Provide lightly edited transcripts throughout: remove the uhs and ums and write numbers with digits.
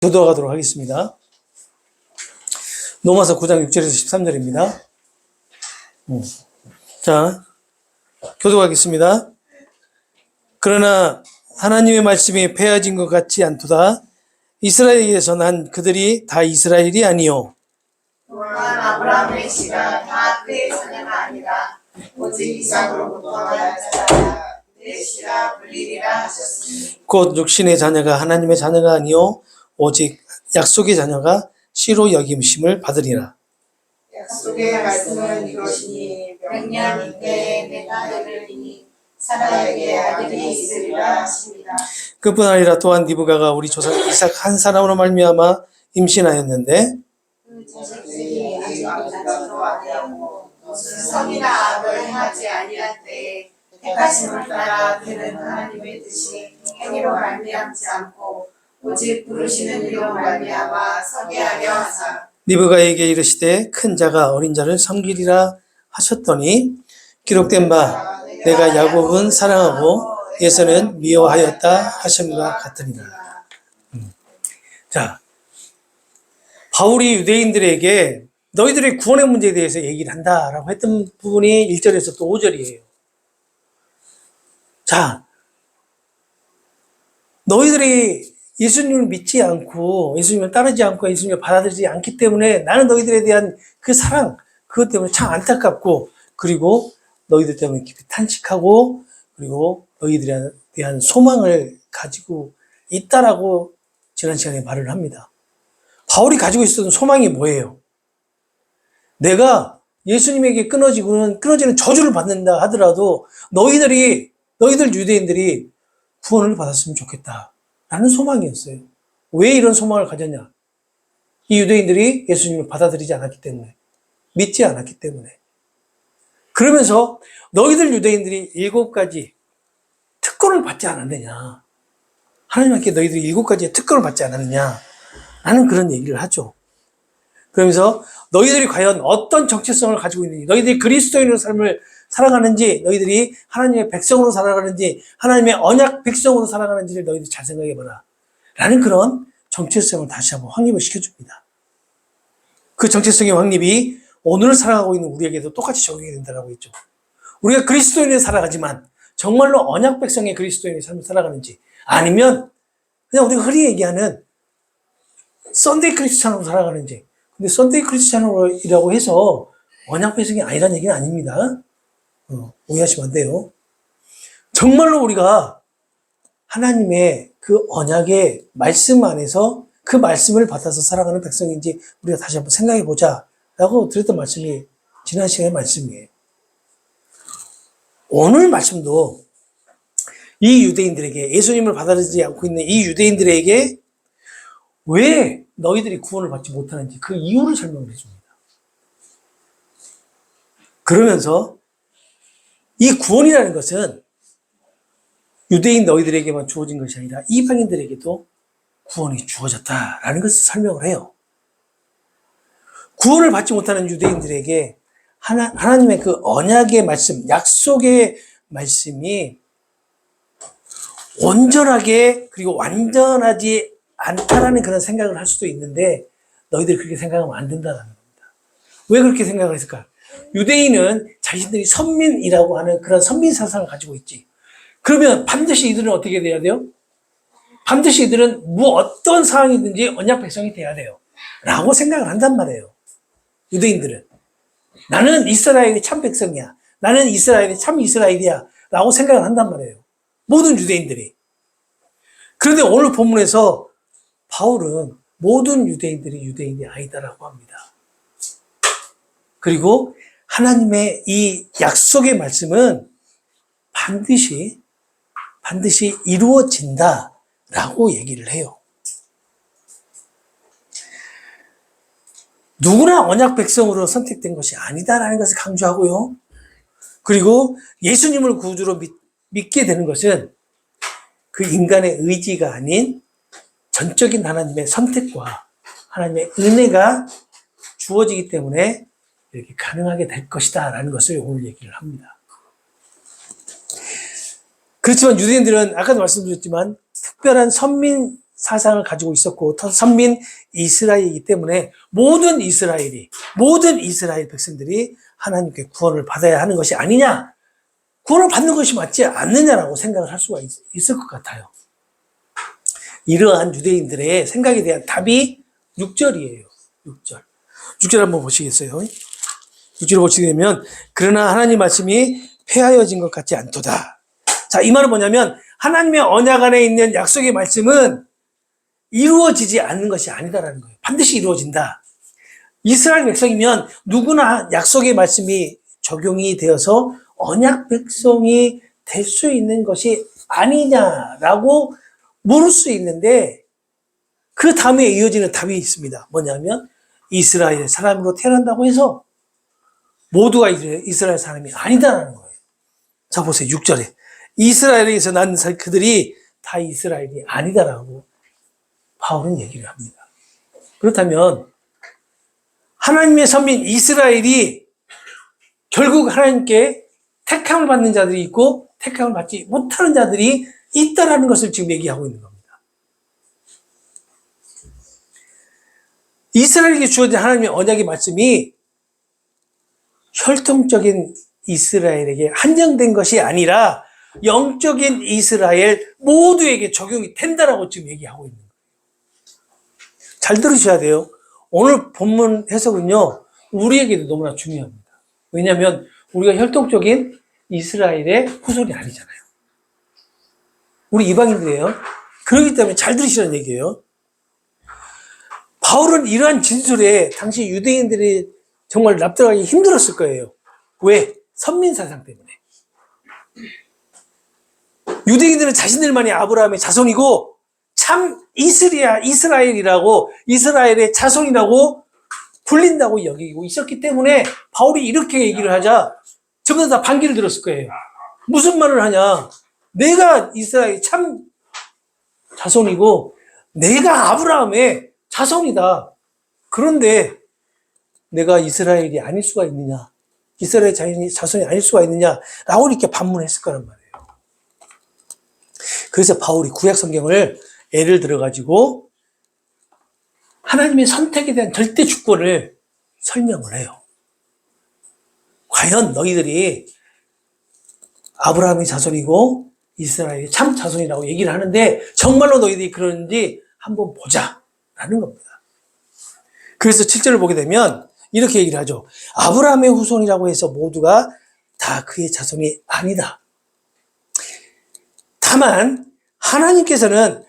교도하도록 하겠습니다. 로마서 9장 6절에서 13절입니다. 자, 교도하겠습니다. 그러나 하나님의 말씀이 폐하진 것 같지 않도다. 이스라엘에서 난 그들이 다 이스라엘이 아니요 또한 아브라함의 씨가 다 그의 자녀가 아니라 오직 이삭으로부터 난 자라 내 씨라 불리리라 하셨으니 곧 육신의 자녀가 하나님의 자녀가 아니요 오직 약속의 자녀가 씨로 여김심을 받으리라. 약속의 말씀은 이것이니 백년 이때에 내가 너를 이니 사라에게 아들이 있으리라 하십니다. 그뿐 아니라 또한 리브가가 우리 조상 이삭 한 사람으로 말미암아 임신하였는데 그 자식들이 아직 낳지도 아니하고 무슨 성이나 악을 행하지 아니할 때에 택하심을 따라 그는 하나님의 뜻이 행위로 말미암지 않고 오직 부르시는 이로 말미암아 서게 하려 하사 리브가에게 이르시되 큰 자가 어린 자를 섬기리라 하셨더니 기록된 바 내가 야곱은 사랑하고 에서는 미워하였다 하심과 같으니라. 자, 바울이 유대인들에게 너희들의 구원의 문제에 대해서 얘기를 한다라고 했던 부분이 1절에서 또 5절이에요. 자, 너희들이 예수님을 믿지 않고 예수님을 따르지 않고 예수님을 받아들이지 않기 때문에 나는 너희들에 대한 그 사랑, 그것 때문에 참 안타깝고 그리고 너희들 때문에 깊이 탄식하고 그리고 너희들에 대한 소망을 가지고 있다라고 지난 시간에 말을 합니다. 바울이 가지고 있었던 소망이 뭐예요? 내가 예수님에게 끊어지는 저주를 받는다 하더라도 너희들 유대인들이 구원을 받았으면 좋겠다. 라는 소망이었어요. 왜 이런 소망을 가졌냐? 이 유대인들이 예수님을 받아들이지 않았기 때문에, 믿지 않았기 때문에. 그러면서 너희들 유대인들이 7가지 특권을 받지 않았느냐? 하나님께 너희들이 7가지의 특권을 받지 않았느냐? 라는 그런 얘기를 하죠. 그러면서 너희들이 과연 어떤 정체성을 가지고 있는지, 너희들이 그리스도인의 삶을 살아가는지, 너희들이 하나님의 백성으로 살아가는지, 하나님의 언약 백성으로 살아가는지를 너희들이 잘 생각해봐라. 라는 그런 정체성을 다시 한번 확립을 시켜줍니다. 그 정체성의 확립이 오늘 살아가고 있는 우리에게도 똑같이 적용이 된다고 했죠. 우리가 그리스도인으로 살아가지만 정말로 언약 백성의 그리스도인의 삶을 살아가는지 아니면 그냥 우리가 흔히 얘기하는 썬데이 크리스찬으로 살아가는지. 근데 썬데이 크리스찬이라고 해서 언약 백성이 아니라는 얘기는 아닙니다. 오해하시면 안 돼요. 정말로 우리가 하나님의 그 언약의 말씀 안에서 그 말씀을 받아서 살아가는 백성인지 우리가 다시 한번 생각해 보자 라고 드렸던 말씀이 지난 시간의 말씀이에요. 오늘 말씀도 이 유대인들에게 예수님을 받아들이지 않고 있는 이 유대인들에게 왜 너희들이 구원을 받지 못하는지 그 이유를 설명을 해줍니다. 그러면서 이 구원이라는 것은 유대인 너희들에게만 주어진 것이 아니라 이방인들에게도 구원이 주어졌다라는 것을 설명을 해요. 구원을 받지 못하는 유대인들에게 하나님의 그 언약의 말씀, 약속의 말씀이 온전하게 그리고 완전하지 않다라는 그런 생각을 할 수도 있는데 너희들이 그렇게 생각하면 안 된다는 겁니다. 왜 그렇게 생각을 했을까? 유대인은 자신들이 선민이라고 하는 그런 선민 사상을 가지고 있지. 그러면 반드시 이들은 어떻게 돼야 돼요? 반드시 이들은 어떤 상황이든지 언약 백성이 돼야 돼요. 라고 생각을 한단 말이에요. 유대인들은. 나는 이스라엘이 참 백성이야. 나는 이스라엘이 참 이스라엘이야. 라고 생각을 한단 말이에요. 모든 유대인들이. 그런데 오늘 본문에서 바울은 모든 유대인들이 유대인이 아니다라고 합니다. 그리고 하나님의 이 약속의 말씀은 반드시 이루어진다라고 얘기를 해요. 누구나 언약 백성으로 선택된 것이 아니다라는 것을 강조하고요. 그리고 예수님을 구주로 믿게 되는 것은 그 인간의 의지가 아닌 전적인 하나님의 선택과 하나님의 은혜가 주어지기 때문에 이렇게 가능하게 될 것이다 라는 것을 오늘 얘기를 합니다. 그렇지만 유대인들은 아까도 말씀드렸지만 특별한 선민 사상을 가지고 있었고 선민 이스라엘이기 때문에 모든 이스라엘 백성들이 하나님께 구원을 받아야 하는 것이 아니냐, 구원을 받는 것이 맞지 않느냐라고 생각을 할 수가 있을 것 같아요. 이러한 유대인들의 생각에 대한 답이 6절이에요. 6절 한번 보시겠어요? 6절을 보시게 되면 그러나 하나님 말씀이 폐하여진 것 같지 않도다. 자, 이 말은 뭐냐면 하나님의 언약 안에 있는 약속의 말씀은 이루어지지 않는 것이 아니다라는 거예요. 반드시 이루어진다. 이스라엘 백성이면 누구나 약속의 말씀이 적용이 되어서 언약 백성이 될 수 있는 것이 아니냐라고 물을 수 있는데 그 다음에 이어지는 답이 있습니다. 뭐냐면 이스라엘 사람으로 태어난다고 해서 모두가 이스라엘 사람이 아니다라는 거예요. 자, 보세요. 6절에 이스라엘에서 난 그들이 다 이스라엘이 아니다라고 바울은 얘기를 합니다. 그렇다면 하나님의 선민 이스라엘이 결국 하나님께 택함을 받는 자들이 있고 택함을 받지 못하는 자들이 있다라는 것을 지금 얘기하고 있는 겁니다. 이스라엘에게 주어진 하나님의 언약의 말씀이 혈통적인 이스라엘에게 한정된 것이 아니라 영적인 이스라엘 모두에게 적용이 된다라고 지금 얘기하고 있는 거예요. 잘 들으셔야 돼요. 오늘 본문 해석은요, 우리에게도 너무나 중요합니다. 왜냐하면 우리가 혈통적인 이스라엘의 후손이 아니잖아요. 우리 이방인들이에요. 그렇기 때문에 잘 들으시라는 얘기예요. 바울은 이러한 진술에 당시 유대인들이 정말 납득하기 힘들었을 거예요. 왜? 선민사상 때문에. 유대인들은 자신들만이 아브라함의 자손이고 참 이스라엘이라고 이스라엘의 자손이라고 불린다고 여기고 있었기 때문에 바울이 이렇게 얘기를 하자 전부 다 반기를 들었을 거예요. 무슨 말을 하냐? 내가 이스라엘의 참 자손이고 내가 아브라함의 자손이다. 그런데 내가 이스라엘이 아닐 수가 있느냐? 이스라엘 자손이 아닐 수가 있느냐라고 이렇게 반문했을 거란 말이에요. 그래서 바울이 구약 성경을 예를 들어가지고 하나님의 선택에 대한 절대 주권을 설명을 해요. 과연 너희들이 아브라함의 자손이고 이스라엘의 참 자손이라고 얘기를 하는데 정말로 너희들이 그러는지 한번 보자라는 겁니다. 그래서 7절을 보게 되면 이렇게 얘기를 하죠. 아브라함의 후손이라고 해서 모두가 다 그의 자손이 아니다. 다만 하나님께서는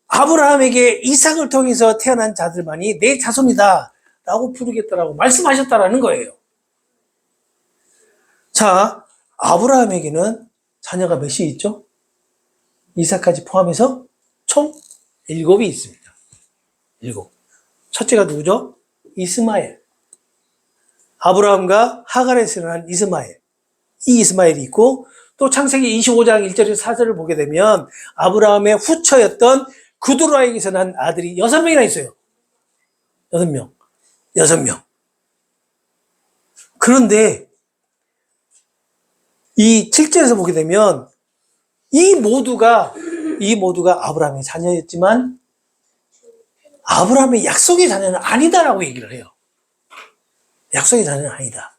아브라함에게 이삭을 통해서 태어난 자들만이 내 자손이다 라고 부르겠다라고 말씀하셨다라는 거예요. 자, 아브라함에게는 자녀가 몇이 있죠? 이삭까지 포함해서 총 7이 있습니다. 7. 첫째가 누구죠? 이스마엘. 아브라함과 하갈에서 난 이스마엘. 이 이스마엘이 있고 또 창세기 25장 1절에서 4절을 보게 되면 아브라함의 후처였던 그두라에게서 난 아들이 6명이나 있어요. 6명. 그런데 이 7절에서 보게 되면 이 모두가 아브라함의 자녀였지만 아브라함의 약속의 자녀는 아니다라고 얘기를 해요. 약속의 자녀는 아니다.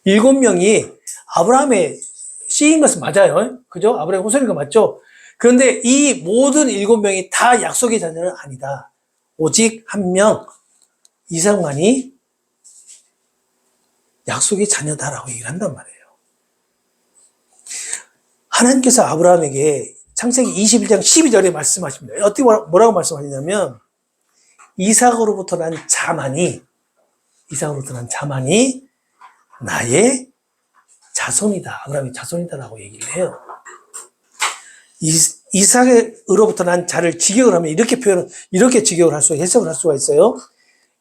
7명이 아브라함의 씨인 것은 맞아요. 그죠? 아브라함의 후손인 거 맞죠? 그런데 이 모든 7명이 다 약속의 자녀는 아니다. 오직 한 명, 이삭만이 약속의 자녀다라고 얘기를 한단 말이에요. 하나님께서 아브라함에게 창세기 21장 12절에 말씀하십니다. 어떻게 뭐라고 말씀하시냐면 이삭으로부터 난 자만이 나의 자손이다. 아브라함의 자손이다라고 얘기를 해요. 이삭으로부터 난 자를 직역을 하면 이렇게 직역을 해석을 할 수가 있어요.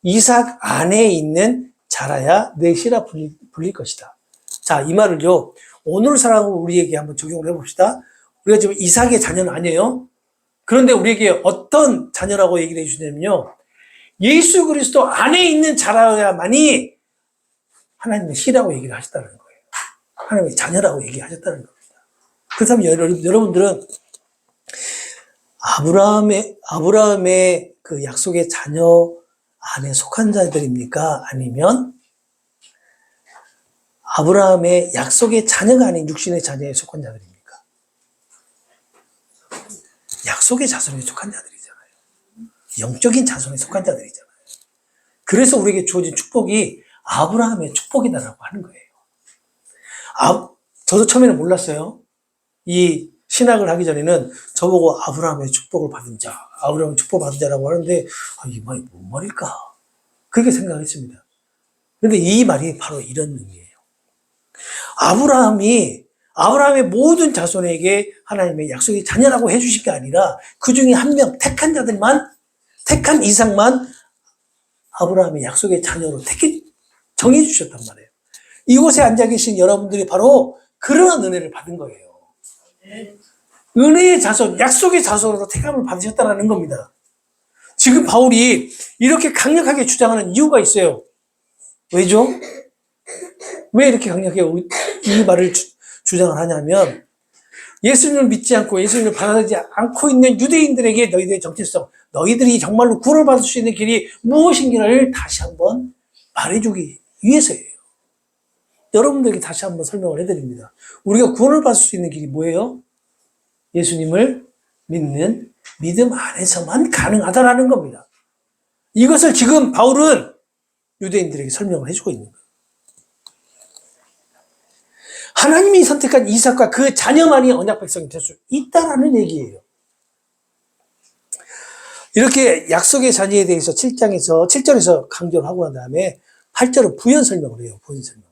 이삭 안에 있는 자라야 내 씨라 불릴 것이다. 자, 이 말을요, 오늘 사랑으로 우리에게 한번 적용을 해봅시다. 우리가 지금 이삭의 자녀는 아니에요. 그런데 우리에게 어떤 자녀라고 얘기를 해주시냐면요, 예수 그리스도 안에 있는 자라야만이 하나님의 씨라고 얘기를 하셨다는 거예요. 하나님의 자녀라고 얘기하셨다는 겁니다. 그렇다면 여러분들은 아브라함의 그 약속의 자녀 안에 속한 자들입니까? 아니면 아브라함의 약속의 자녀가 아닌 육신의 자녀에 속한 자들입니까? 약속의 자손에 속한 자들이잖아요. 영적인 자손에 속한 자들이잖아요. 그래서 우리에게 주어진 축복이 아브라함의 축복이다라고 하는 거예요. 저도 처음에는 몰랐어요. 이 신학을 하기 전에는 저보고 아브라함의 축복을 받은 자, 아브라함의 축복 받은 자라고 하는데 이 말이 뭔 말일까? 그렇게 생각했습니다. 그런데 이 말이 바로 이런 의미예요. 아브라함의 모든 자손에게 하나님의 약속의 자녀라고 해주신 게 아니라 그 중에 한 명, 택한 이상만 아브라함의 약속의 자녀로 정해주셨단 말이에요. 이곳에 앉아 계신 여러분들이 바로 그러한 은혜를 받은 거예요. 은혜의 자손, 약속의 자손으로 택함을 받으셨다는 겁니다. 지금 바울이 이렇게 강력하게 주장하는 이유가 있어요. 왜죠? 왜 이렇게 강력하게 이 말을 주장을 하냐면 예수님을 믿지 않고 예수님을 받아들이지 않고 있는 유대인들에게 너희들의 정체성, 너희들이 정말로 구원을 받을 수 있는 길이 무엇인지를 다시 한번 말해주기 위해서예요. 여러분들에게 다시 한번 설명을 해드립니다. 우리가 구원을 받을 수 있는 길이 뭐예요? 예수님을 믿는 믿음 안에서만 가능하다라는 겁니다. 이것을 지금 바울은 유대인들에게 설명을 해주고 있는 거예요. 하나님이 선택한 이삭과 그 자녀만이 언약 백성이 될 수 있다라는 얘기예요. 이렇게 약속의 자녀에 대해서 7절에서 강조를 하고 난 다음에 8절은 부연 설명을 해요. 부연 설명을.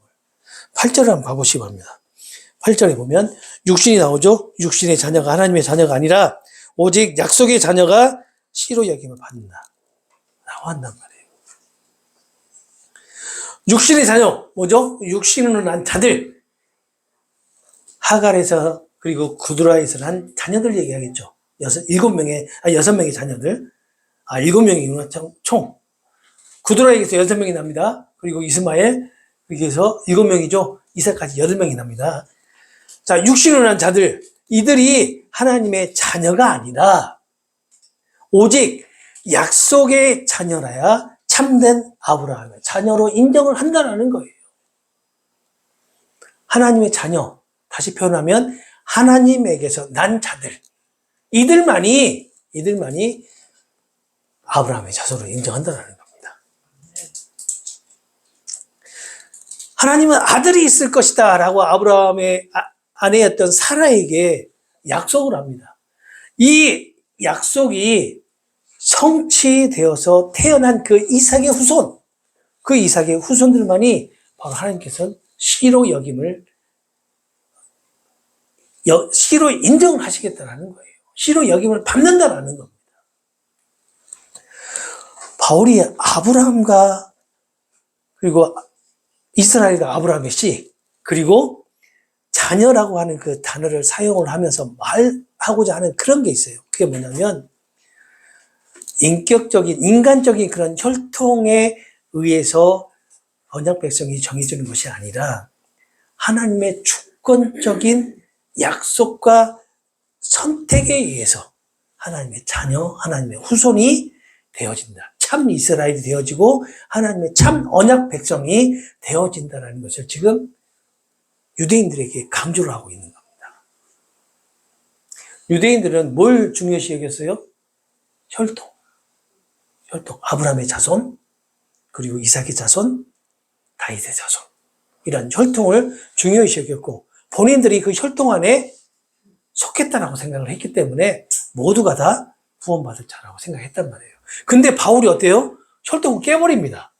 8절을 한번 봐보시기 바랍니다. 8절에 보면 육신이 나오죠. 육신의 자녀가 하나님의 자녀가 아니라 오직 약속의 자녀가 씨로 여김을 받는다 라고 한단 말이에요. 육신의 자녀 뭐죠? 육신으로 난 자들, 하갈에서 그리고 구두라에서 난 자녀들 얘기하겠죠. 6명의 자녀들. 7명이구나, 총. 구두라에게서 6명이 납니다. 그리고 이스마엘, 여기에서 7명이죠. 이삭까지 8명이 납니다. 자, 육신으로 난 자들, 이들이 하나님의 자녀가 아니라 오직 약속의 자녀라야 참된 아브라함의 자녀로 인정을 한다는 거예요. 하나님의 자녀, 다시 표현하면 하나님에게서 난 자들, 이들만이 아브라함의 자손으로 인정한다는 겁니다. 하나님은 아들이 있을 것이다 라고 아브라함의 아내였던 사라에게 약속을 합니다. 이 약속이 성취되어서 태어난 그 이삭의 후손들만이 바로 하나님께서는 씨로 인정을 하시겠다는 거예요. 씨로 여김을 받는다라는 겁니다. 바울이 아브라함과 그리고 이스라엘과 아브라함의 씨 그리고 자녀라고 하는 그 단어를 사용을 하면서 말하고자 하는 그런 게 있어요. 그게 뭐냐면 인간적인 그런 혈통에 의해서 언약 백성이 정해지는 것이 아니라 하나님의 주권적인 약속과 선택에 의해서 하나님의 자녀, 하나님의 후손이 되어진다. 참 이스라엘이 되어지고 하나님의 참 언약 백성이 되어진다는 것을 지금 유대인들에게 강조를 하고 있는 겁니다. 유대인들은 뭘 중요시 여겼어요? 혈통. 아브라함의 자손, 그리고 이삭의 자손, 다윗의 자손. 이런 혈통을 중요시 여겼고 본인들이 그 혈통 안에 속했다라고 생각을 했기 때문에 모두가 다 구원받을 자라고 생각했단 말이에요. 근데 바울이 어때요? 혈통을 깨버립니다.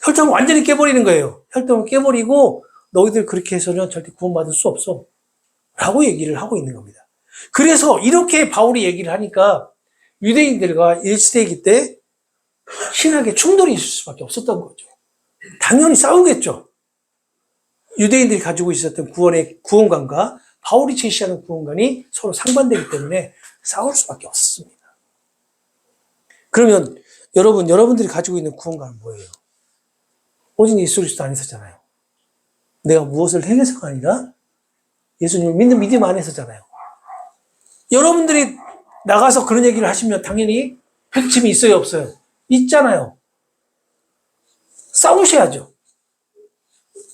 혈통을 완전히 깨버리는 거예요. 혈통을 깨버리고 너희들 그렇게 해서는 절대 구원받을 수 없어 라고 얘기를 하고 있는 겁니다. 그래서 이렇게 바울이 얘기를 하니까 유대인들과 1세기 때 신학에 충돌이 있을 수밖에 없었던 거죠. 당연히 싸우겠죠. 유대인들이 가지고 있었던 구원관과 바울이 제시하는 구원관이 서로 상반되기 때문에 싸울 수밖에 없었습니다. 그러면 여러분들이 가지고 있는 구원관은 뭐예요? 오직 예수 그리스도 안에서잖아요. 내가 무엇을 행해서가 아니라 예수님을 믿는 믿음 안에서잖아요. 여러분들이 나가서 그런 얘기를 하시면 당연히 백침이 있어요, 없어요? 있잖아요. 싸우셔야죠.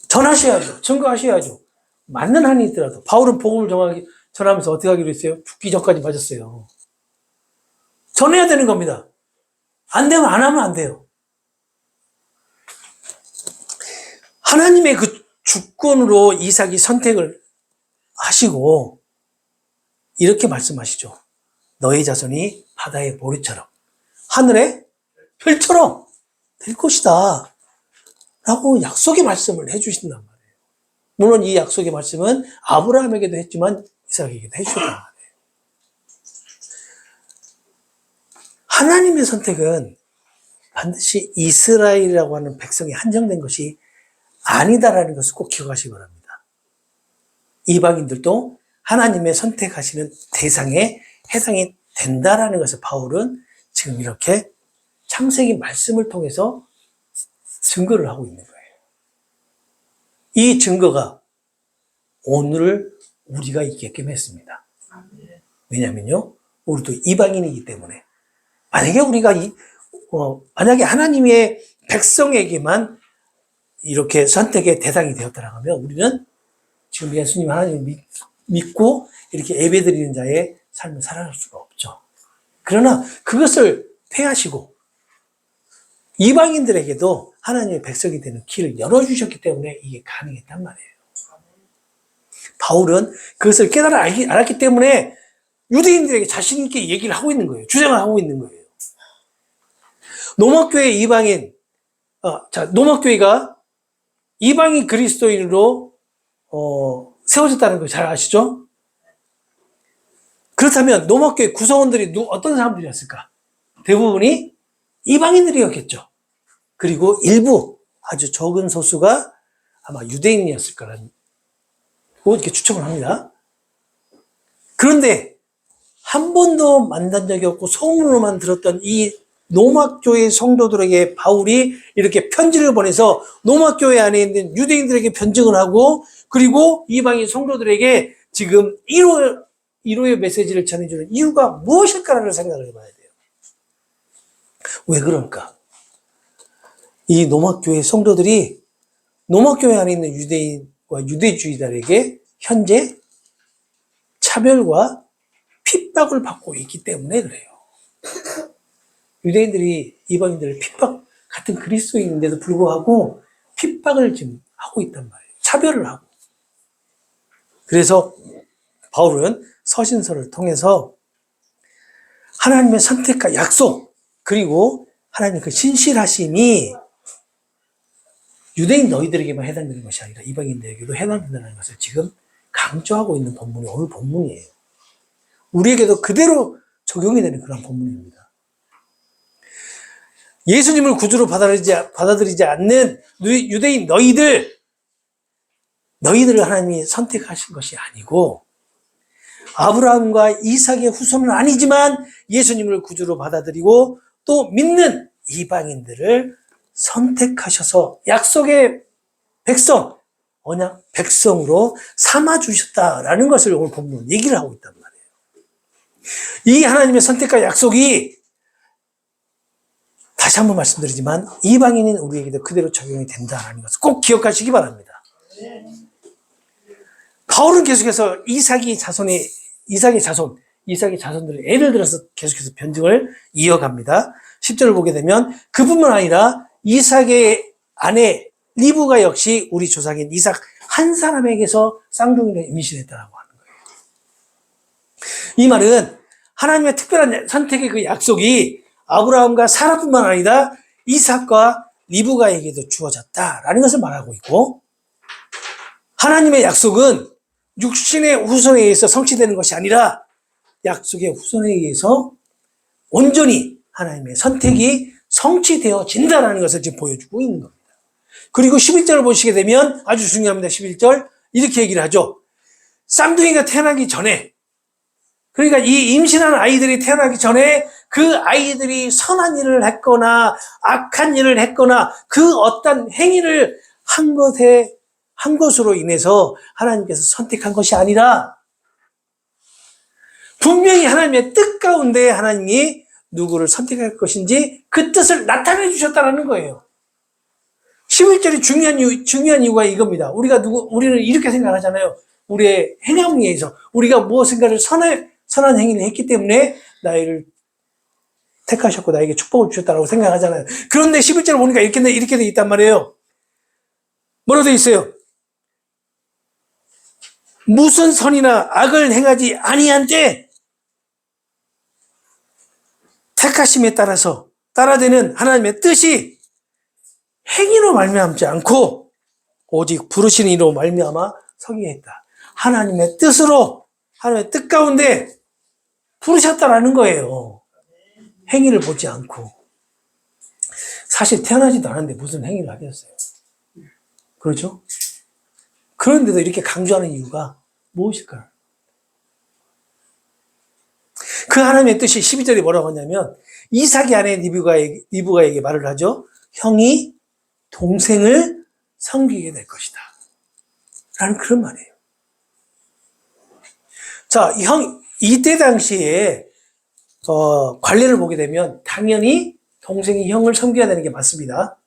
전하셔야죠. 증거하셔야죠. 맞는 한이 있더라도. 바울은 복음을 전하면서 어떻게 하기로 했어요? 죽기 전까지 맞았어요. 전해야 되는 겁니다. 안 되면 안 하면 안 돼요. 하나님의 그 주권으로 이삭이 선택을 하시고 이렇게 말씀하시죠. 너의 자손이 바다의 모래처럼 하늘의 별처럼 될 것이다 라고 약속의 말씀을 해주신단 말이에요. 물론 이 약속의 말씀은 아브라함에게도 했지만 이삭에게도 해주셨단 말이에요. 하나님의 선택은 반드시 이스라엘이라고 하는 백성이 한정된 것이 아니다라는 것을 꼭 기억하시기 바랍니다. 이방인들도 하나님의 선택하시는 대상에 해당이 된다라는 것을 바울은 지금 이렇게 창세기 말씀을 통해서 증거를 하고 있는 거예요. 이 증거가 오늘 우리가 있게끔 했습니다. 왜냐면요, 우리도 이방인이기 때문에 만약에 우리가 만약에 하나님의 백성에게만 이렇게 선택의 대상이 되었다라고 하면 우리는 지금 예수님 하나님을 믿고 이렇게 예배드리는 자의 삶을 살아갈 수가 없죠. 그러나 그것을 폐하시고 이방인들에게도 하나님의 백성이 되는 길을 열어주셨기 때문에 이게 가능했단 말이에요. 바울은 그것을 알았기 때문에 유대인들에게 자신 있게 얘기를 하고 있는 거예요. 주장을 하고 있는 거예요. 노마교회 노마교회가 이방인 그리스도인으로 세워졌다는 거 잘 아시죠? 그렇다면 노마교회 구성원들이 어떤 사람들이었을까? 대부분이 이방인들이었겠죠. 그리고 일부 아주 적은 소수가 아마 유대인이었을 거라고 이렇게 추측을 합니다. 그런데 한 번도 만난 적이 없고 소문으로만 들었던 이 노마교회 성도들에게 바울이 이렇게 편지를 보내서 노마교회 안에 있는 유대인들에게 편증을 하고 그리고 이방인 성도들에게 지금 1호의 메시지를 전해주는 이유가 무엇일까라는 생각을 해봐야 돼요. 왜 그럴까? 이 노마교회 성도들이 노마교회 안에 있는 유대인과 유대주의자에게 현재 차별과 핍박을 받고 있기 때문에 그래요. 유대인들이 이방인들을 같은 그리스도인인데도 불구하고 핍박을 지금 하고 있단 말이에요. 차별을 하고. 그래서 바울은 서신서를 통해서 하나님의 선택과 약속, 그리고 하나님의 그 신실하심이 유대인 너희들에게만 해당되는 것이 아니라 이방인들에게도 해당된다는 것을 지금 강조하고 있는 본문이 오늘 본문이에요. 우리에게도 그대로 적용이 되는 그런 본문입니다. 예수님을 구주로 받아들이지 않는 유대인 너희들을 하나님이 선택하신 것이 아니고 아브라함과 이삭의 후손은 아니지만 예수님을 구주로 받아들이고 또 믿는 이방인들을 선택하셔서 약속의 백성, 언약 백성으로 삼아주셨다라는 것을 오늘 본문 얘기를 하고 있단 말이에요. 이 하나님의 선택과 약속이 다시 한번 말씀드리지만 이방인인 우리에게도 그대로 적용이 된다는 것을 꼭 기억하시기 바랍니다. 바울은 계속해서 이삭의 자손들을 예를 들어서 계속해서 변증을 이어갑니다. 10절을 보게 되면 그뿐만 아니라 이삭의 아내 리브가 역시 우리 조상인 이삭 한 사람에게서 쌍둥이를 임신했다라고 하는 거예요. 이 말은 하나님의 특별한 선택의 그 약속이 아브라함과 사라뿐만 아니라 이삭과 리브가에게도 주어졌다라는 것을 말하고 있고 하나님의 약속은 육신의 후손에 의해서 성취되는 것이 아니라 약속의 후손에 의해서 온전히 하나님의 선택이 성취되어진다는 것을 지금 보여주고 있는 겁니다. 그리고 11절을 보시게 되면 아주 중요합니다. 11절 이렇게 얘기를 하죠. 쌍둥이가 태어나기 전에 그러니까 이 임신한 아이들이 태어나기 전에 그 아이들이 선한 일을 했거나 악한 일을 했거나 그 어떤 행위를 한 것으로 인해서 하나님께서 선택한 것이 아니라 분명히 하나님의 뜻 가운데 하나님이 누구를 선택할 것인지 그 뜻을 나타내 주셨다는 거예요. 11절이 중요한 이유가 이겁니다. 우리는 이렇게 생각하잖아요. 우리의 행함에 의해서 우리가 무엇인가를 선한 행위를 했기 때문에 나를 택하셨고 나에게 축복을 주셨다고 생각하잖아요. 그런데 11절 보니까 이렇게 돼 있단 말이에요. 뭐라고 돼 있어요? 무슨 선이나 악을 행하지 아니한 때 택하심에 따라서 따라되는 하나님의 뜻이 행위로 말미암지 않고 오직 부르시는 이로 말미암아 서게 했다. 하나님의 뜻으로 하나님의 뜻 가운데 부르셨다라는 거예요. 행위를 보지 않고. 사실 태어나지도 않았는데 무슨 행위를 하겠어요. 그렇죠? 그런데도 이렇게 강조하는 이유가 무엇일까요? 그 하나님의 뜻이 12절에 뭐라고 하냐면 이삭의 아내 리브가에게 말을 하죠. 형이 동생을 섬기게 될 것이다. 라는 그런 말이에요. 자, 이때 당시에 관례를 보게 되면 당연히 동생이 형을 섬겨야 되는 게 맞습니다.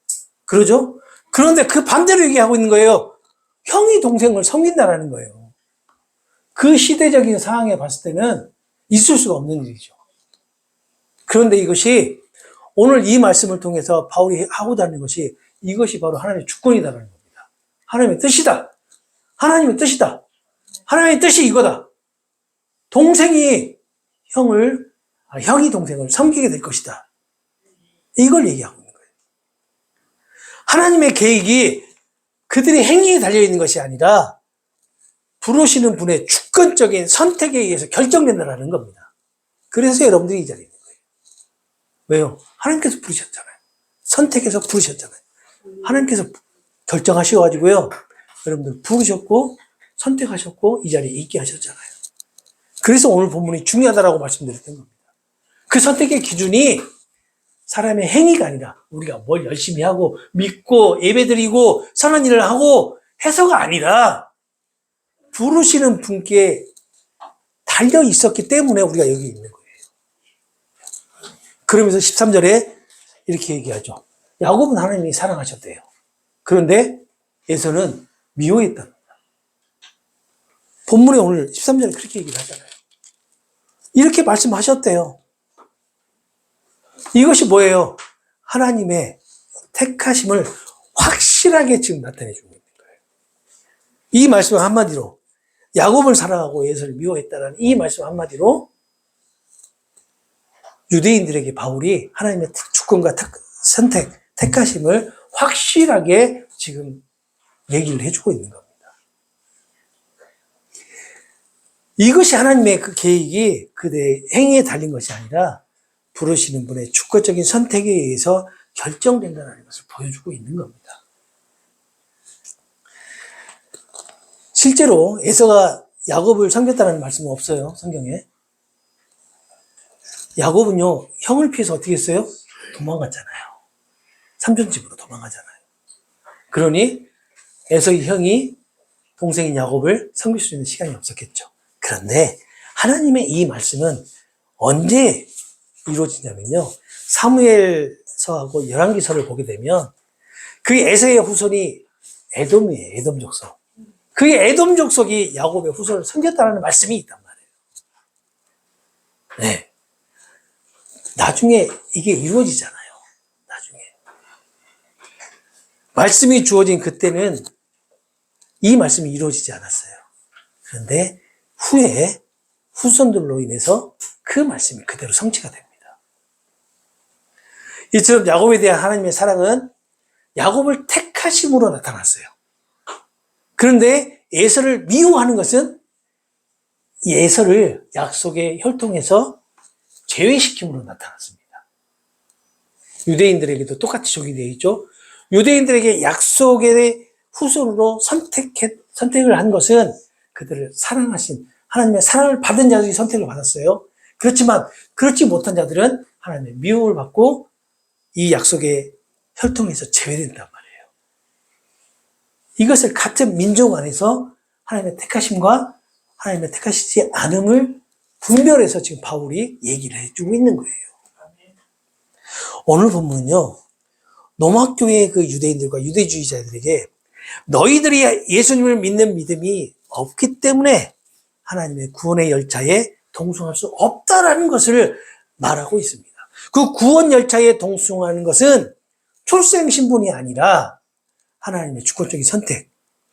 그러죠? 그런데 그 반대로 얘기하고 있는 거예요. 형이 동생을 섬긴다라는 거예요. 그 시대적인 상황에 봤을 때는 있을 수가 없는 일이죠. 그런데 이것이 오늘 이 말씀을 통해서 바울이 하고자 하는 것이 이것이 바로 하나님의 주권이다라는 겁니다. 하나님의 뜻이다. 하나님의 뜻이다. 하나님의 뜻이 이거다. 형이 동생을 섬기게 될 것이다. 이걸 얘기하고 있는 거예요. 하나님의 계획이 그들의 행위에 달려있는 것이 아니라 부르시는 분의 주권적인 선택에 의해서 결정된다는 겁니다. 그래서 여러분들이 이 자리에 있는 거예요. 왜요? 하나님께서 부르셨잖아요. 선택해서 부르셨잖아요. 하나님께서 결정하셔가지고요. 여러분들 부르셨고 선택하셨고 이 자리에 있게 하셨잖아요. 그래서 오늘 본문이 중요하다라고 말씀드렸던 겁니다. 그 선택의 기준이 사람의 행위가 아니라 우리가 뭘 열심히 하고 믿고 예배드리고 선한 일을 하고 해서가 아니라 부르시는 분께 달려 있었기 때문에 우리가 여기 있는 거예요. 그러면서 13절에 이렇게 얘기하죠. 야곱은 하나님이 사랑하셨대요. 그런데 에서는 미워했답니다. 본문에 오늘 13절에 그렇게 얘기를 하잖아요. 이렇게 말씀하셨대요. 이것이 뭐예요? 하나님의 택하심을 확실하게 지금 나타내 주고 있는 거예요. 이 말씀 한마디로 야곱을 사랑하고 에서를 미워했다는 이 말씀 한마디로 유대인들에게 바울이 하나님의 주권과 선택, 택하심을 확실하게 지금 얘기를 해주고 있는 겁니다. 이것이 하나님의 그 계획이 그들의 행위에 달린 것이 아니라 부르시는 분의 주권적인 선택에 의해서 결정된다는 것을 보여주고 있는 겁니다. 실제로 에서가 야곱을 섬겼다는 말씀은 없어요, 성경에. 야곱은요, 형을 피해서 어떻게 했어요? 도망갔잖아요. 삼촌 집으로 도망가잖아요. 그러니 에서의 형이 동생인 야곱을 섬길 수 있는 시간이 없었겠죠. 그런데 하나님의 이 말씀은 언제 이루어지냐면요. 사무엘서하고 열왕기서를 보게 되면 그 에서의 후손이 에돔이에요. 에돔 족속. 그 에돔 족속이 야곱의 후손을 섬겼다는 말씀이 있단 말이에요. 네. 나중에 이게 이루어지잖아요. 나중에. 말씀이 주어진 그때는 이 말씀이 이루어지지 않았어요. 그런데 후에 후손들로 인해서 그 말씀이 그대로 성취가 됩니다. 이처럼 야곱에 대한 하나님의 사랑은 야곱을 택하심으로 나타났어요. 그런데 에서를 미워하는 것은 에서를 약속의 혈통에서 제외시킴으로 나타났습니다. 유대인들에게도 똑같이 적용되어 있죠. 유대인들에게 약속의 후손으로 선택을 한 것은 그들을 사랑하신 하나님의 사랑을 받은 자들이 선택을 받았어요. 그렇지만 그렇지 못한 자들은 하나님의 미움을 받고 이 약속의 혈통에서 제외된단 말이에요. 이것을 같은 민족 안에서 하나님의 택하심과 하나님의 택하시지 않음을 분별해서 지금 바울이 얘기를 해주고 있는 거예요. 오늘 본문은요, 로마교회의 그 유대인들과 유대주의자들에게 너희들이 예수님을 믿는 믿음이 없기 때문에 하나님의 구원의 열차에 동승할 수 없다라는 것을 말하고 있습니다. 그 구원 열차에 동승하는 것은 출생 신분이 아니라 하나님의 주권적인 선택,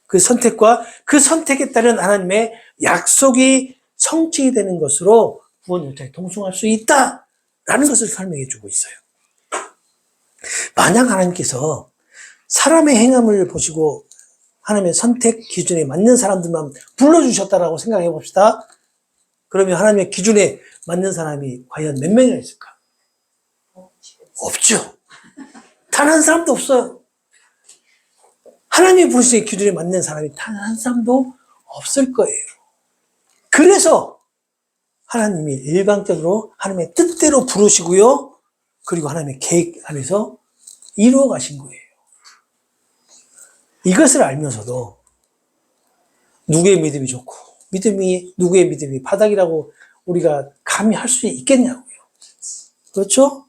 그 선택과 그 선택에 따른 하나님의 약속이 성취되는 것으로 구원 열차에 동승할 수 있다라는 것을 설명해 주고 있어요. 만약 하나님께서 사람의 행함을 보시고 하나님의 선택 기준에 맞는 사람들만 불러주셨다라고 생각해 봅시다. 그러면 하나님의 기준에 맞는 사람이 과연 몇 명이나 있을까? 없죠. 단 한 사람도 없어요. 하나님의 부르심의 기준에 맞는 사람이 단 한 사람도 없을 거예요. 그래서 하나님이 일방적으로 하나님의 뜻대로 부르시고요. 그리고 하나님의 계획 안에서 이루어 가신 거예요. 이것을 알면서도 누구의 믿음이 좋고 누구의 믿음이 바닥이라고 우리가 감히 할 수 있겠냐고요. 그렇죠?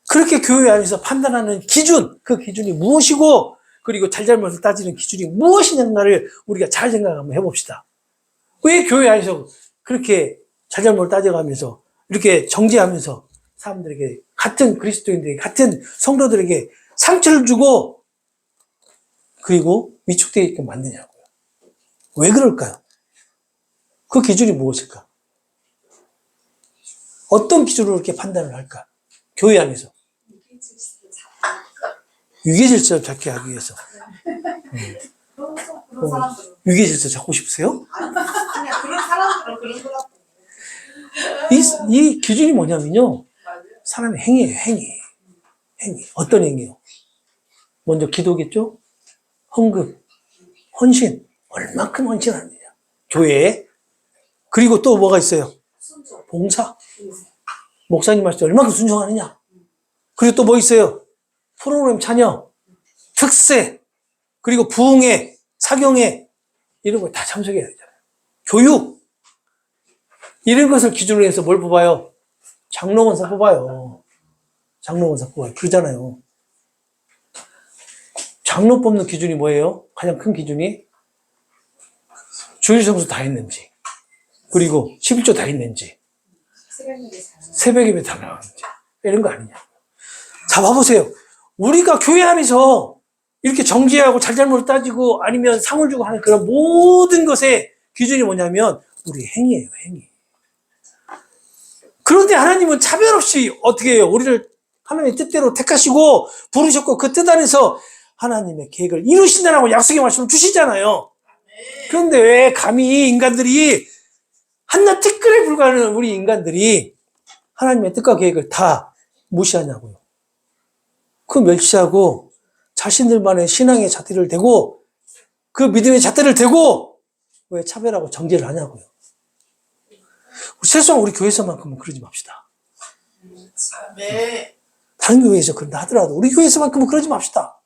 그렇게 교회 안에서 판단하는 기준, 그 기준이 무엇이고 그리고 잘잘못을 따지는 기준이 무엇이냐를 우리가 잘 생각 한번 해봅시다. 왜 교회 안에서 그렇게 잘잘못을 따져가면서 이렇게 정죄하면서 사람들에게 같은 그리스도인들에게 같은 성도들에게 상처를 주고 그리고 위축되게끔 만드냐고요. 왜 그럴까요? 그 기준이 무엇일까? 어떤 기준으로 이렇게 판단을 할까? 교회 안에서. 위계질서를 잡게 하기 위해서. 그런 사람들은 위계질서 잡고 싶으세요? 그냥 그런 사람들은 그런 거라고. 이 기준이 뭐냐면요. 사람의 행위예요, 행위. 행위. 어떤 행위요? 먼저 기도겠죠? 헌금, 헌신. 얼만큼 헌신하느냐. 교회에. 그리고 또 뭐가 있어요? 봉사. 목사님 말씀 얼만큼 순종하느냐. 그리고 또 뭐 있어요? 프로그램 참여, 특세, 그리고 부흥회, 사경회, 이런 거 다 참석해야 되잖아요. 교육. 이런 것을 기준으로 해서 뭘 뽑아요? 장로원사 뽑아요. 장로원사 뽑아요. 그러잖아요. 장로 뽑는 기준이 뭐예요? 가장 큰 기준이 주일 성수 다 했는지, 그리고 11조 다 했는지, 새벽 예배 다 나왔는지, 이런 거 아니냐. 자, 봐보세요. 우리가 교회 안에서 이렇게 정죄하고 잘잘못을 따지고 아니면 상을 주고 하는 그런 모든 것의 기준이 뭐냐면 우리 행위예요, 행위. 그런데 하나님은 차별 없이 어떻게 해요? 우리를 하나님의 뜻대로 택하시고 부르셨고 그 뜻 안에서 하나님의 계획을 이루신다라고 약속의 말씀을 주시잖아요. 그런데 왜 감히 인간들이 한낱 티끌에 불과하는 우리 인간들이 하나님의 뜻과 계획을 다 무시하냐고요. 그 멸치하고 자신들만의 신앙의 잣대를 대고 그 믿음의 잣대를 대고 왜 차별하고 정죄를 하냐고요. 최소한 우리 교회에서만큼은 그러지 맙시다. 다른 교회에서 그런다 하더라도 우리 교회에서만큼은 그러지 맙시다.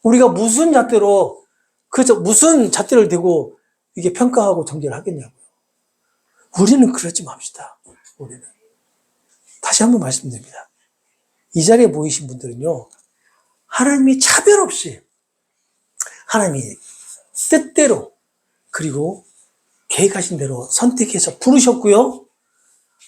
우리가 무슨 잣대로 무슨 잣대를 대고 이게 평가하고 정죄를 하겠냐고요. 우리는 그러지 맙시다. 우리는 다시 한번 말씀드립니다. 이 자리에 모이신 분들은요, 하나님이 차별 없이 하나님이 뜻대로 그리고 계획하신 대로 선택해서 부르셨고요.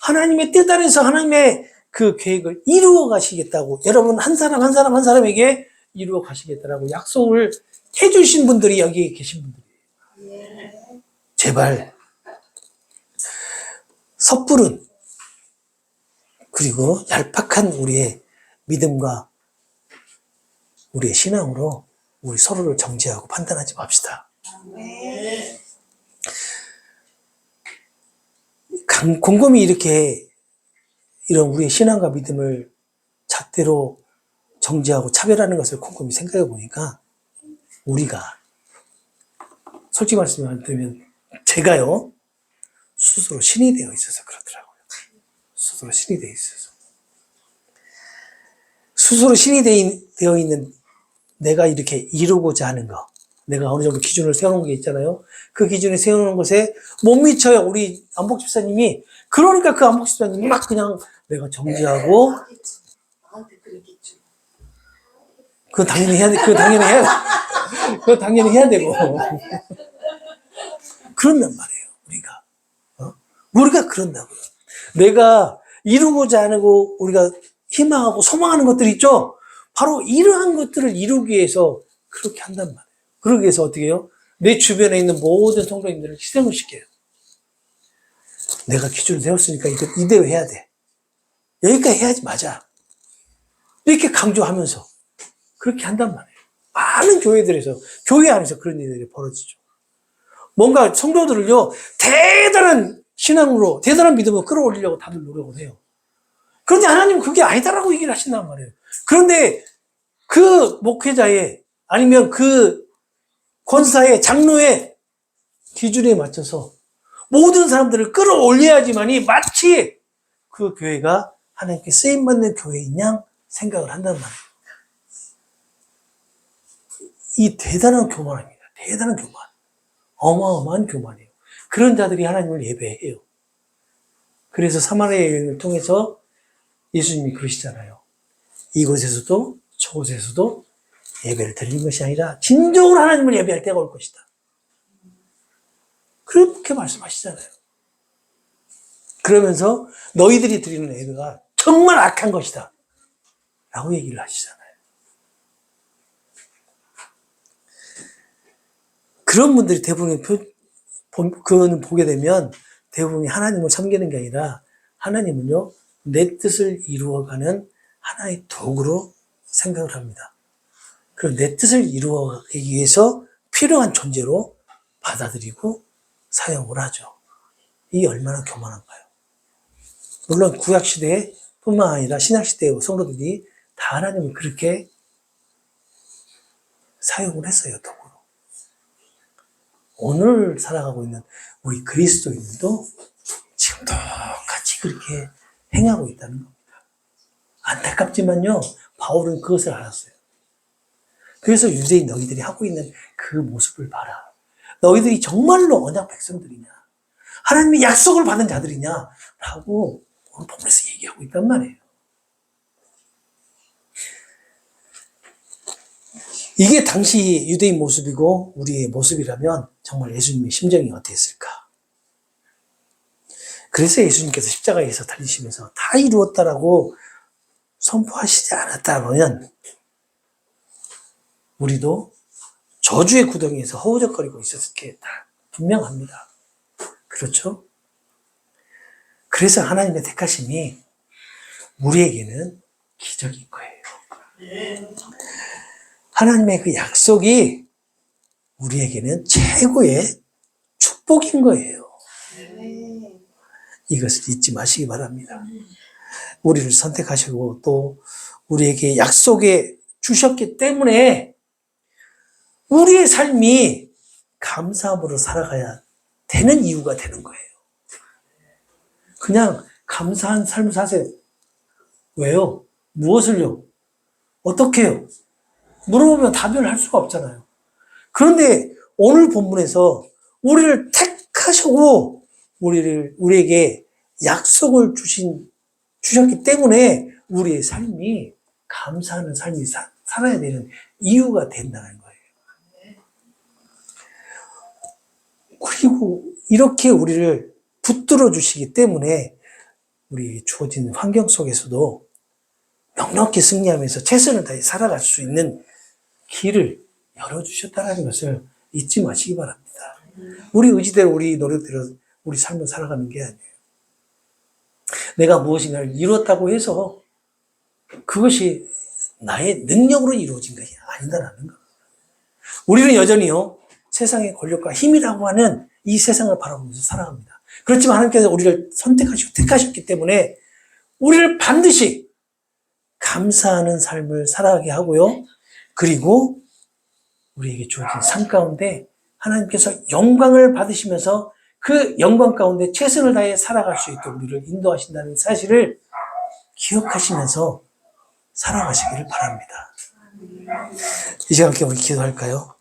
하나님의 뜻 안에서 하나님의 그 계획을 이루어 가시겠다고 여러분 한 사람 한 사람 한 사람에게 이루어 가시겠다라고 약속을 해주신 분들이 여기 계신 분들이에요. 제발 섣부른 그리고 얄팍한 우리의 믿음과 우리의 신앙으로 우리 서로를 정죄하고 판단하지 맙시다. 곰곰이 이렇게 이런 우리의 신앙과 믿음을 잣대로 정죄하고 차별하는 것을 곰곰이 생각해 보니까 우리가 솔직히 말씀드리면 제가요 스스로 신이 되어 있어서 그렇더라고요. 스스로 신이 되어 있어서 스스로 신이 되어 있는 내가 이렇게 이루고자 하는 것 내가 어느 정도 기준을 세우는 게 있잖아요. 그 기준을 세우는 것에 못 미쳐요. 우리 안복 집사님이. 그러니까 그 안복 집사님이 막 그냥 내가 정지하고, 나한테 그랬겠죠. 그거 당연히 해야 돼. 그거 당연히 해야 돼. 그거 당연히 해야 되고. 그런단 말이에요, 우리가. 우리가 그런다고요. 내가 이루고자 하고 우리가 희망하고 소망하는 것들이 있죠? 바로 이러한 것들을 이루기 위해서 그렇게 한단 말이에요. 그러기 위해서 어떻게 해요? 내 주변에 있는 모든 성도님들을 희생을 시켜요. 내가 기준을 세웠으니까 이대로 해야 돼. 여기까지 해야지 맞아. 이렇게 강조하면서 그렇게 한단 말이에요. 많은 교회들에서, 교회 안에서 그런 일들이 벌어지죠. 뭔가 성도들을요, 대단한 신앙으로, 대단한 믿음으로 끌어올리려고 다들 노력을 해요. 그런데 하나님은 그게 아니다라고 얘기를 하신단 말이에요. 그런데 그 목회자의, 아니면 그 권사의, 장로의 기준에 맞춰서 모든 사람들을 끌어올려야지만이 마치 그 교회가 하나님께 쓰임받는 교회인 양 생각을 한단 말이에요. 이 대단한 교만입니다. 대단한 교만. 어마어마한 교만이에요. 그런 자들이 하나님을 예배해요. 그래서 사마리아 여인을 통해서 예수님이 그러시잖아요. 이곳에서도 저곳에서도 예배를 드리는 것이 아니라 진정으로 하나님을 예배할 때가 올 것이다. 그렇게 말씀하시잖아요. 그러면서 너희들이 드리는 예배가 정말 악한 것이다 라고 얘기를 하시잖아요. 그런 분들이 대부분 그거는 보게 되면 대부분이 하나님을 섬기는 게 아니라 하나님은요, 내 뜻을 이루어가는 하나의 도구로 생각을 합니다. 그리고 내 뜻을 이루어가기 위해서 필요한 존재로 받아들이고 사용을 하죠. 이게 얼마나 교만한가요? 물론 구약시대에 뿐만 아니라 신약시대의 성도들이 다 하나님을 그렇게 사용을 했어요, 도구로. 오늘 살아가고 있는 우리 그리스도인들도 지금 똑같이 그렇게 행하고 있다는 겁니다. 안타깝지만요, 바울은 그것을 알았어요. 그래서 유대인 너희들이 하고 있는 그 모습을 봐라. 너희들이 정말로 언약 백성들이냐, 하나님의 약속을 받은 자들이냐 라고 오늘 본문에서 얘기하고 있단 말이에요. 이게 당시 유대인 모습이고 우리의 모습이라면 정말 예수님의 심정이 어땠을까? 그래서 예수님께서 십자가에서 달리시면서 다 이루었다라고 선포하시지 않았다면 우리도 저주의 구덩이에서 허우적거리고 있었을 게 다 분명합니다. 그렇죠? 그래서 하나님의 택하심이 우리에게는 기적인 거예요. 하나님의 그 약속이 우리에게는 최고의 축복인 거예요. 이것을 잊지 마시기 바랍니다. 우리를 선택하시고 또 우리에게 약속에 주셨기 때문에 우리의 삶이 감사함으로 살아가야 되는 이유가 되는 거예요. 그냥 감사한 삶을 사세요. 왜요? 무엇을요? 어떻게요? 물어보면 답을 할 수가 없잖아요. 그런데 오늘 본문에서 우리를 택하시고 우리에게 약속을 주셨기 때문에 우리의 삶이 감사하는 삶이 살아야 되는 이유가 된다는 거예요. 그리고 이렇게 우리를 붙들어 주시기 때문에 우리 주어진 환경 속에서도 넉넉히 승리하면서 최선을 다해 살아갈 수 있는 길을 열어주셨다는 것을 잊지 마시기 바랍니다. 우리 의지대로, 우리 노력대로 우리 삶을 살아가는 게 아니에요. 내가 무엇인가를 이루었다고 해서 그것이 나의 능력으로 이루어진 것이 아니다라는 겁니다. 우리는 여전히요, 세상의 권력과 힘이라고 하는 이 세상을 바라보면서 살아갑니다. 그렇지만 하나님께서 우리를 선택하시고 택하셨기 때문에 우리를 반드시 감사하는 삶을 살아가게 하고요. 그리고 우리에게 주어진 삶 가운데 하나님께서 영광을 받으시면서 그 영광 가운데 최선을 다해 살아갈 수 있도록 우리를 인도하신다는 사실을 기억하시면서 살아가시기를 바랍니다. 이 시간 함께 우리 기도할까요?